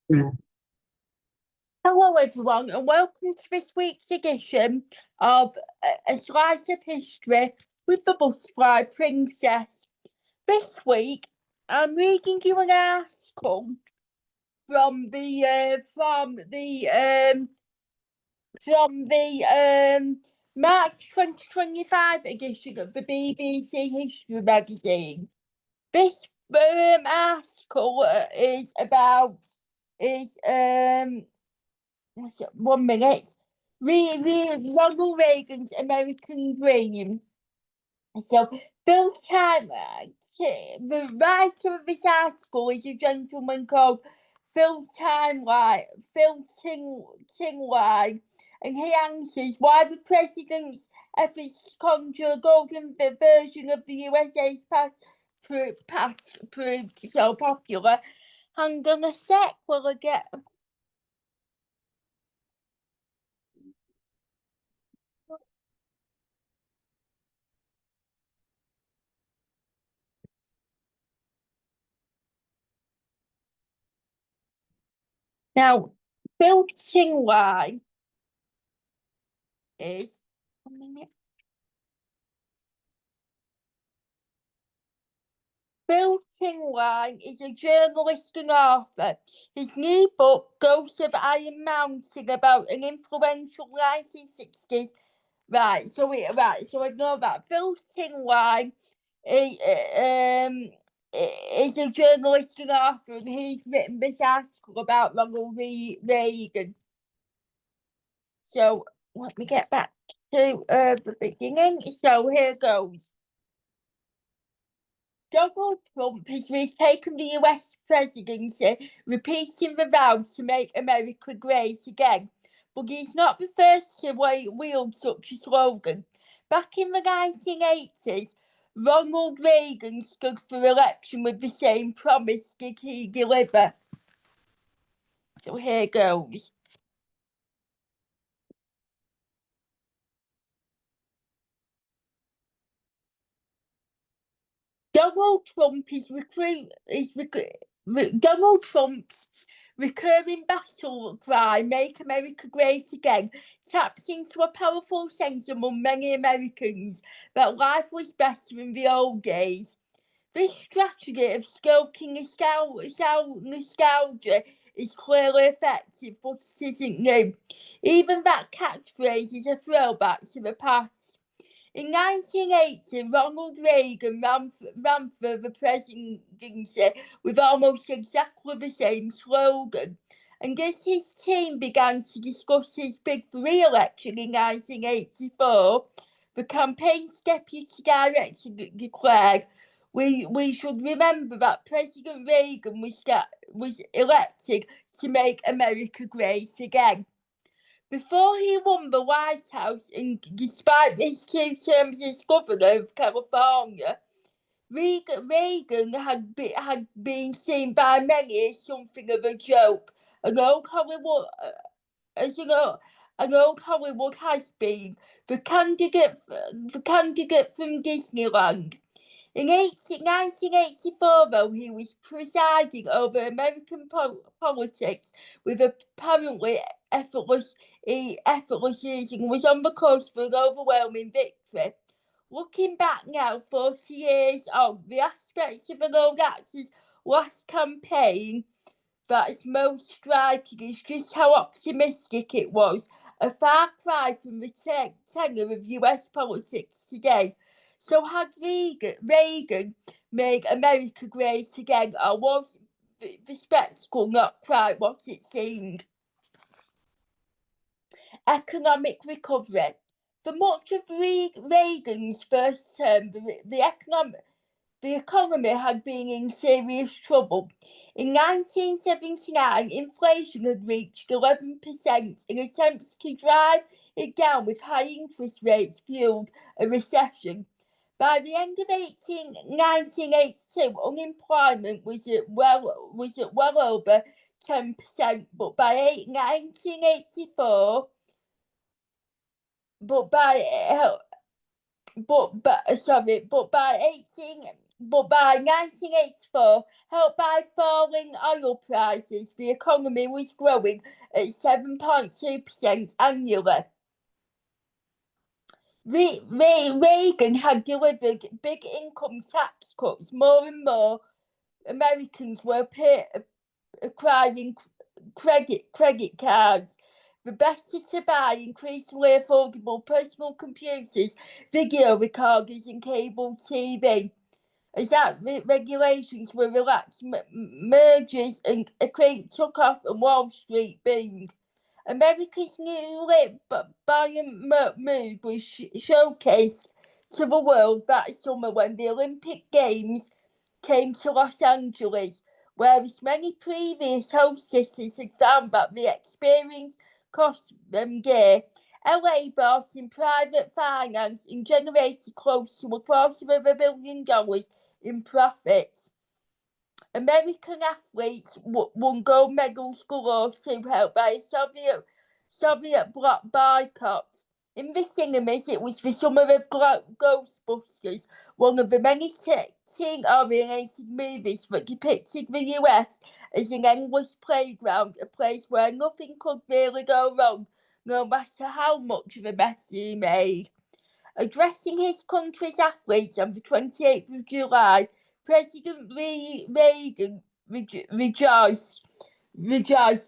Yeah. Hello, everyone, and welcome to this week's edition of A Slice of History with the Butterfly Princess. This week, I'm reading you an article from the March 2025 edition of the BBC History magazine. This article is about is 1 minute. Ronald Reagan's American Dream. So, Phil Tinline, the writer of this article is a gentleman called Phil Tinline, Tinline, and he answers why the president's efforts to conjure a golden version of the USA's past proved so popular. Hang on a sec while I get. Now, Phil Tinline is 1 minute. Phil Tinline is a journalist and author. His new book, Ghosts of Iron Mountain, about an influential 1960s. So I know that Phil Tinline is, is a journalist and author, and he's written this article about Ronald Reagan. So let me get back to the beginning. So here goes. Donald Trump has retaken the US presidency, repeating the vow to make America great again. But he's not the first to wield such a slogan. Back in the 1980s, Ronald Reagan stood for election with the same promise. Did he deliver? So here goes. Donald Trump Donald Trump's recurring battle cry, "Make America Great Again," taps into a powerful sense among many Americans that life was better in the old days. This strategy of stoking nostalgia is clearly effective, but it isn't new. Even that catchphrase is a throwback to the past. In 1980, Ronald Reagan ran for the presidency with almost exactly the same slogan. And as his team began to discuss his bid for re-election in 1984, the campaign's deputy director declared, we should remember that President Reagan was elected to make America great again. Before he won the White House, and despite his 2 terms as governor of California, Reagan had been seen by many as something of a joke. An old Hollywood, as you know, an old Hollywood has been the candidate from Disneyland. In 1984, though, he was presiding over American politics with apparently effortless ease and was on the course for an overwhelming victory. Looking back now, 40 years on, the aspects of an old actor's last campaign that is most striking is just how optimistic it was, a far cry from the tenure of US politics today. So had Reagan made America great again, or was the spectacle not quite what it seemed? Economic recovery. For much of Reagan's first term, the economy had been in serious trouble. In 1979, inflation had reached 11%, and attempts to drive it down with high interest rates fueled a recession. By the end of 1982, unemployment was at well over 10%, but by 1984, but by but by 18 by 1984, helped by falling oil prices, the economy was growing at 7.2% annually. Reagan had delivered big income tax cuts. More and more Americans were acquiring credit cards. The better to buy increasingly affordable personal computers, video recorders, and cable TV. As that regulations were relaxed, mergers and took off, and Wall Street boomed. America's newly buoyant mood was showcased to the world that summer when the Olympic Games came to Los Angeles, whereas many previous hostesses had found that the experience cost them dear. LA brought in private finance and generated close to $250 million in profits. American athletes won gold medals galore too, helped by a Soviet bloc boycott. In the cinemas, it was the summer of Ghostbusters, one of the many teen-oriented movies that depicted the US as an endless playground, a place where nothing could really go wrong, no matter how much of a mess he made. Addressing his country's athletes on the 28th of July, President Reagan rejoiced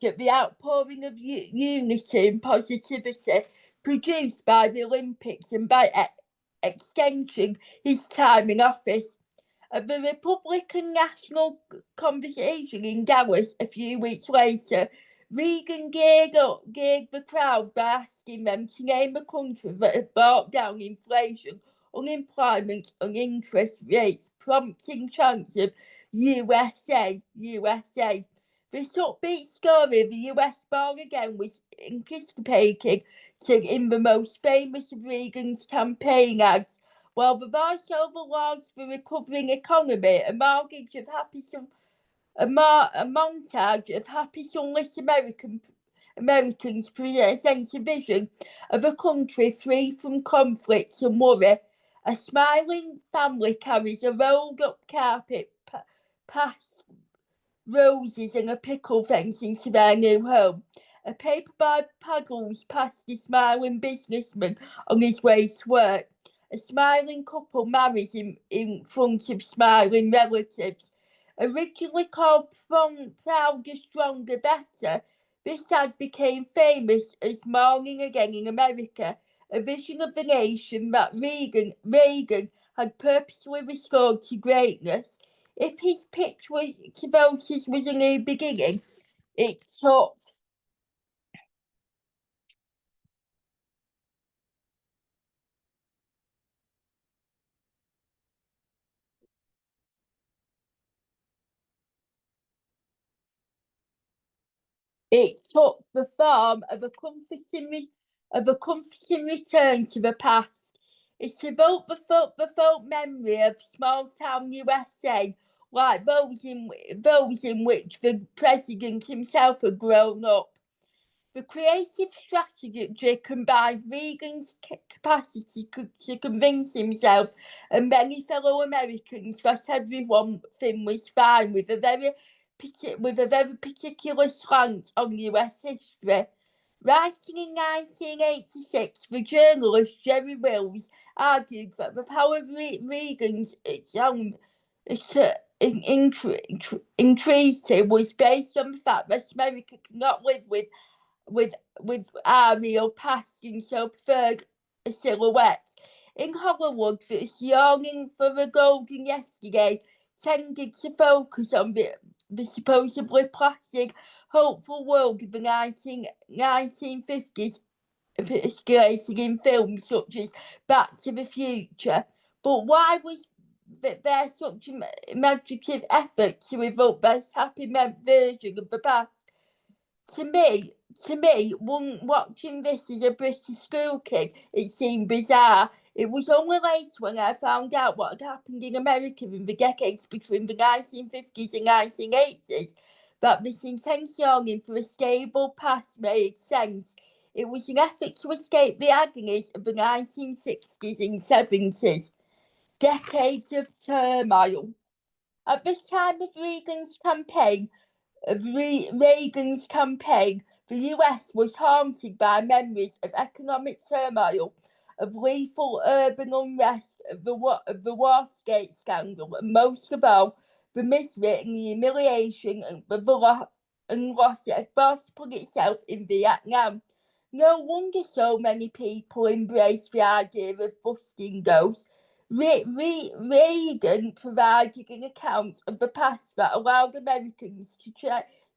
at the outpouring of unity and positivity produced by the Olympics and by extension his time in office. At the Republican National Convention in Dallas a few weeks later, Reagan geared the crowd by asking them to name a country that had brought down inflation, unemployment, and interest rates, prompting chants of USA, USA. This upbeat story of the US born again was anticipated in the most famous of Reagan's campaign ads, while the voiceover lauds the recovering economy, a montage of happy sunless Americans present a vision of a country free from conflict and worry. A smiling family carries a rolled up carpet past roses and a pickle fence into their new home. A paperboy paddles past the smiling businessman on his way to work. A smiling couple marries in front of smiling relatives. Originally called Prouder, Stronger, Better, this ad became famous as Morning Again in America, a vision of the nation that Reagan had purposely restored to greatness. If his pitch to voters was a new beginning, it took the form of a comforting return to the past. It evoked the folk memory of small town USA, like those in which the president himself had grown up. The creative strategy combined Reagan's capacity to convince himself and many fellow Americans that everything was fine with a very particular slant on US history. Writing in 1986, the journalist Jerry Wills argued that the power of Reagan's entreaty was based on the fact that America cannot live with our real past and so preferred a silhouette. In Hollywood, this yearning for a golden yesterday tended to focus on the supposedly plastic, hopeful world of the 1950s, escalating in films such as Back to the Future. But why was there such an imaginative effort to evoke this happy version of the past? To me, watching this as a British school kid, it seemed bizarre. It was only later when I found out what had happened in America in the decades between the 1950s and 1980s that this intense longing for a stable past made sense. It was an effort to escape the agonies of the 1960s and 70s. decades of turmoil. At the time of Reagan's campaign, the US was haunted by memories of economic turmoil, of lethal urban unrest, of the Watergate scandal, and most of all, the misery and the humiliation and loss it had brought upon itself in Vietnam. No wonder so many people embraced the idea of busting ghosts. Reagan provided an account of the past that allowed Americans to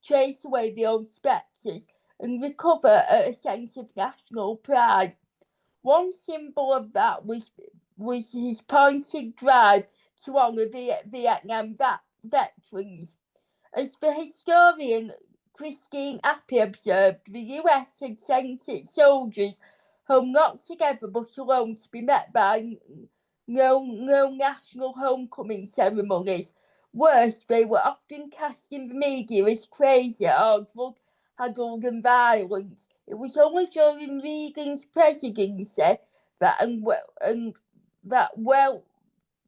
chase away the old spectres and recover a sense of national pride. One symbol of that was his pointed drive to honour Vietnam veterans. As the historian Christine Aptly observed, the US had sent its soldiers home not together but alone to be met by no national homecoming ceremonies. Worse, they were often cast in the media as crazy or drug-addled and violent. It was only during Reagan's presidency that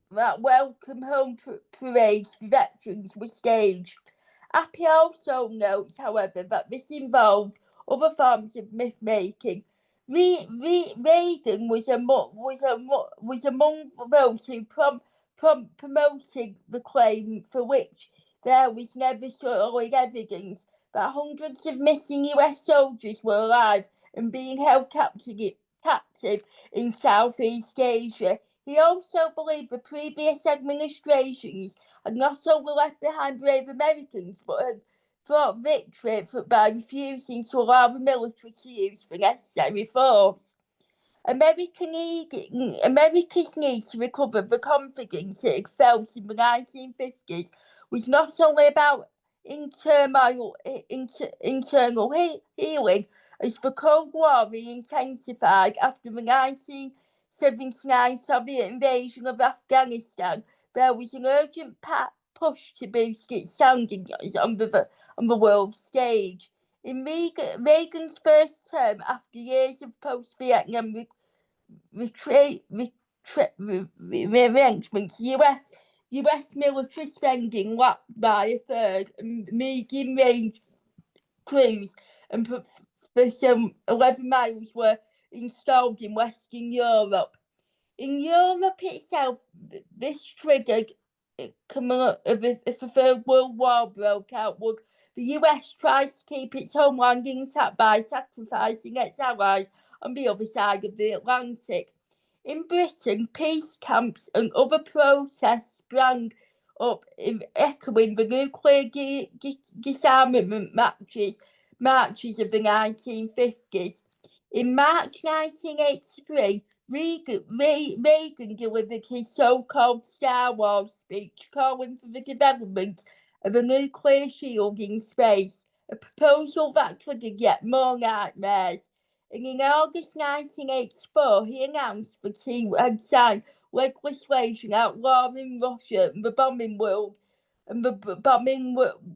welcome home parades for veterans were staged. Appy also notes, however, that this involved other forms of myth-making. Reagan was among those who promoted the claim, for which there was never solid evidence, that hundreds of missing US soldiers were alive and being held captive in Southeast Asia. He also believed the previous administrations had not only left behind brave Americans, but had fought victory by refusing to allow the military to use the necessary force. America's need to recover the confidence it felt in the 1950s was not only about internal healing, as the Cold War intensified after the 1979 Soviet invasion of Afghanistan. There was an urgent push to boost its standing on the world stage. In Reagan's first term, after years of post-Vietnam retrenchment, US military spending lapped by a third, and medium-range crews and for some 11 miles were installed in Western Europe. In Europe itself, this triggered if the Third World War broke out, the US tried to keep its homeland intact by sacrificing its allies on the other side of the Atlantic. In Britain, peace camps and other protests sprang up, echoing the nuclear disarmament marches of the 1950s. In March 1983, Reagan delivered his so-called Star Wars speech, calling for the development of a nuclear shield in space, a proposal that triggered yet more nightmares. And in August 1984, he announced that he had signed legislation outlawing Russia and the bombing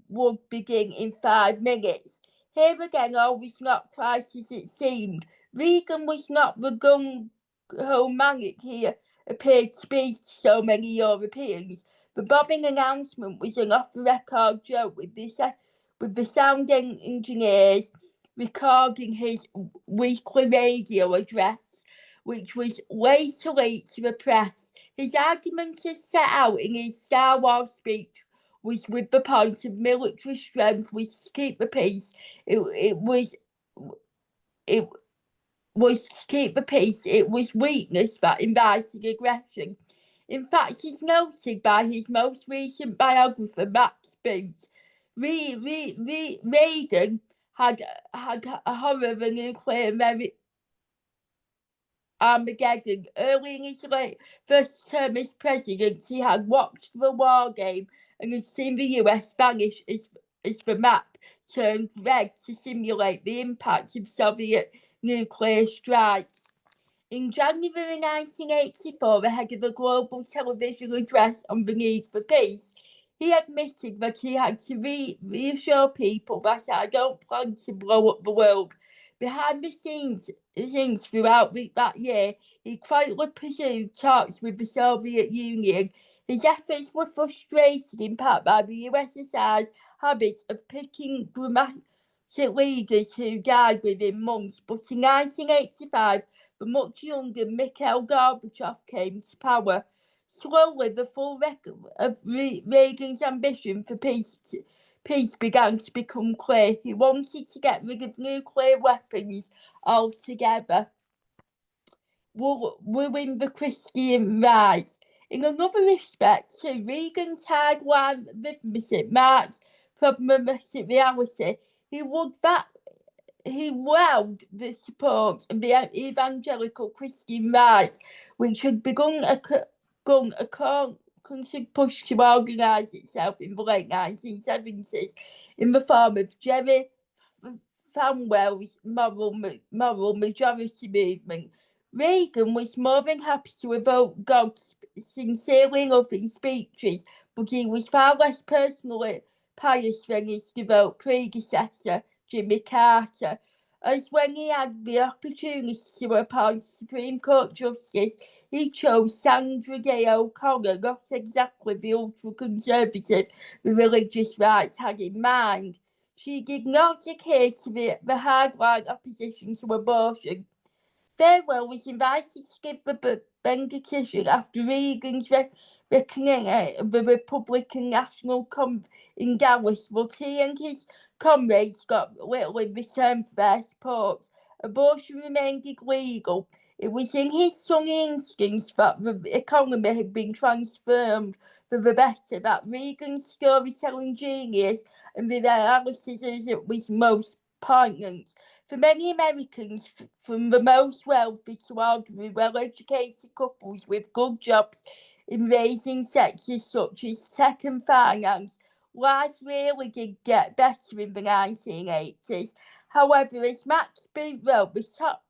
would begin in 5 minutes. Here again, all was not quite as it seemed. Reagan was not the gung-ho manic he appeared to be to so many Europeans. The bombing announcement was an off-the-record joke, with the sound engineers recording his weekly radio address, which was later leaked to the press. His argument, as set out in his Star Wars speech, was with the point of military strength was to keep the peace. It was to keep the peace. It was weakness that invited aggression. In fact, as noted by his most recent biographer, Max Boot, Reagan had a horror of a nuclear Armageddon. Early in his first term as president, he had watched the war game and had seen the US vanish as the map turned red to simulate the impact of Soviet nuclear strikes. In January 1984, ahead of a global television address on the need for peace, he admitted that he had to reassure people that I don't plan to blow up the world. Behind the scenes throughout that year, he quietly pursued talks with the Soviet Union. His efforts were frustrated in part by the USSR's habit of picking dramatic leaders who died within months, but in 1985, the much younger Mikhail Gorbachev came to power. Slowly, the full record of Reagan's ambition for peace began to become clear. He wanted to get rid of nuclear weapons altogether, wooing the Christian right. In another respect, too, Reagan's hardline arithmetic marked problematic reality. He wowed the support of the evangelical Christian right, which had begun a constant push to organise itself in the late 1970s in the form of Jerry Falwell's moral majority movement. Reagan was more than happy to evoke God sincerely loving speeches, but he was far less personally pious than his devout predecessor, Jimmy Carter, as when he had the opportunity to appoint Supreme Court Justice, he chose Sandra Day O'Connor, not exactly the ultra-conservative the religious right had in mind. She did not adhere to the hardline opposition to abortion. Farewell was invited to give the benediction after Reagan's reckoning of the Republican National in Dallas, but he and his comrades got little in return for their support. Abortion remained illegal. It was in his sunny instincts that the economy had been transformed for the better, that Reagan's storytelling genius and the analysis was most poignant. For many Americans, from the most wealthy to ordinary, well-educated couples with good jobs in raising sectors such as tech and finance, life really did get better in the 1980s. However, as Max B. wrote, the top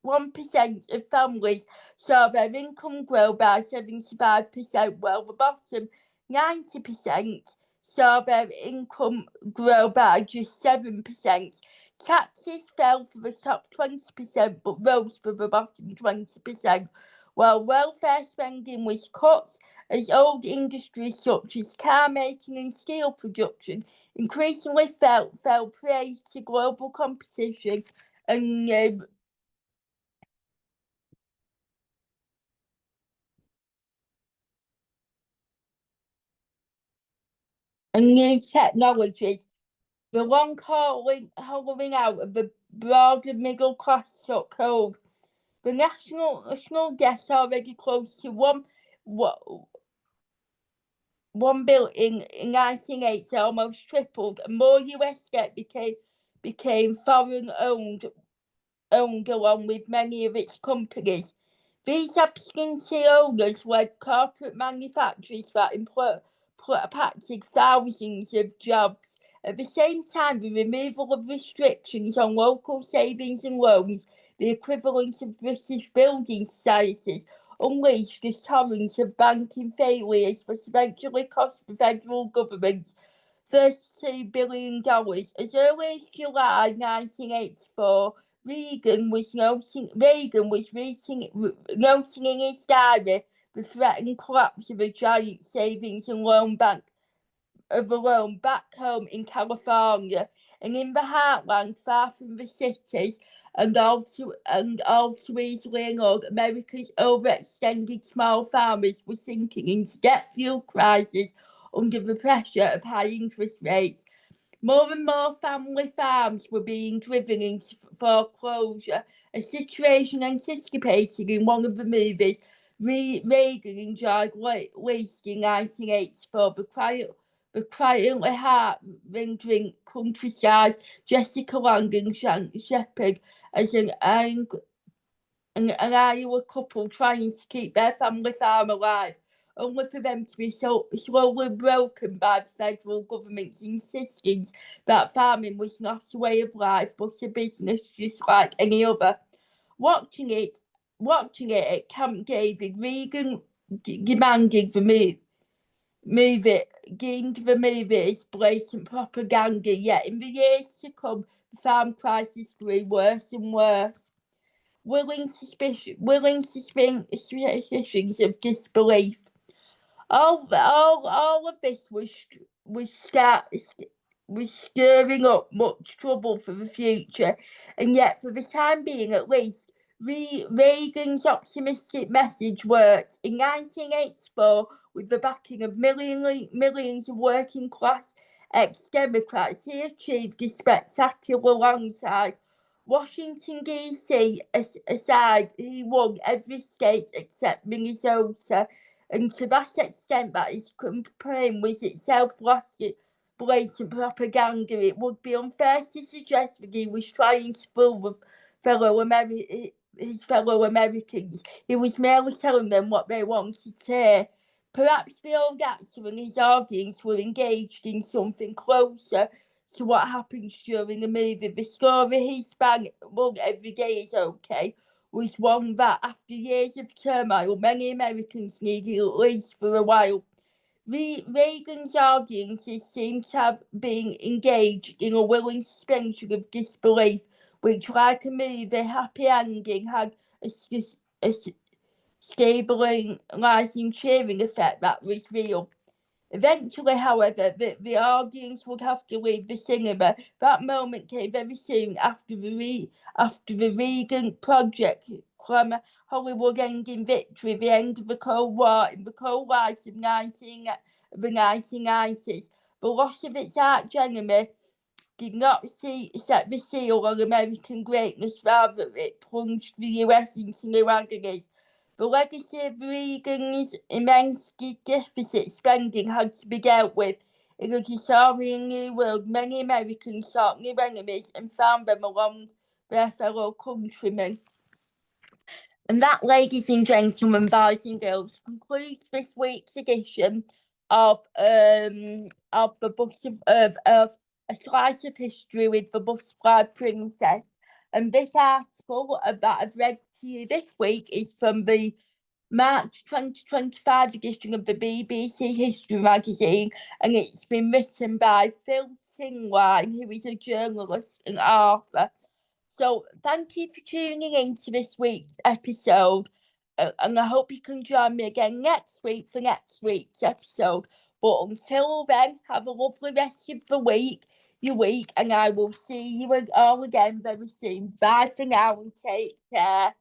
1% of families saw their income grow by 75%, while the bottom 90% saw their income grow by just 7%. Taxes fell for the top 20% but rose for the bottom 20%, while welfare spending was cut as old industries such as car making and steel production increasingly fell prey to global competition and new technologies. The long hollowing out of the broader middle class took hold. The national debt, already close to one billion in 1980, almost tripled, and more US debt became foreign owned along with many of its companies. These absentee owners led corporate manufacturers that impacted thousands of jobs. At the same time, the removal of restrictions on local savings and loans, the equivalent of British building societies, unleashed a torrent of banking failures that eventually cost the federal government $32 billion. As early as July 1984, Reagan was noting in his diary the threatened collapse of a giant savings and loan bank back home in California, and in the heartland, far from the cities, and all too easily ignored, America's overextended small farmers were sinking into debt-fueled crisis under the pressure of high interest rates. More and more family farms were being driven into foreclosure, a situation anticipated in one of the movies Reagan enjoyed least in 1984. The quietly heart-rending countryside, Jessica Lange and Shepherd as an Iowa couple trying to keep their family farm alive, only for them to be slowly broken by the federal government's insistence that farming was not a way of life but a business just like any other. Watching it at Camp David, Reagan demanded the move it deemed the movie as blatant propaganda, yet in the years to come, the farm crisis grew worse and worse. Willing suspicions of disbelief. All of this was stirring up much trouble for the future, and yet for the time being at least, Reagan's optimistic message worked. In 1984, with the backing of millions of working class ex-Democrats, he achieved a spectacular landslide. Washington DC aside, he won every state except Minnesota, and to that extent that his campaign was itself blatant propaganda. It would be unfair to suggest that he was trying to fool his fellow Americans. He was merely telling them what they wanted to hear. Perhaps the old actor and his audience were engaged in something closer to what happens during the movie. The story he span every day is okay was one that, after years of turmoil, many Americans needed at least for a while. Reagan's audiences seem to have been engaged in a willing suspension of disbelief, which, like a movie happy ending, had a stabilising cheering effect that was real. Eventually, however, the audience would have to leave the cinema. That moment came very soon after the Reagan project Hollywood ending victory, the end of the Cold War in the cold light of the 1990s. The loss of its arch enemy did not set the seal on American greatness, rather it plunged the US into new agonies. The legacy of Reagan's immense deficit spending had to be dealt with. In a disorienting new world, many Americans sought new enemies and found them among their fellow countrymen. And that, ladies and gentlemen, boys and girls, concludes this week's edition of the book of A Slice of History with the Butterfly Princess. And this article that I've read to you this week is from the March 2025 edition of the BBC History magazine, and it's been written by Phil Tinline, who is a journalist and author. So thank you for tuning in to this week's episode, and I hope you can join me again next week for next week's episode. But until then, have a lovely rest of the week, and I will see you all again very soon. Bye for now and take care.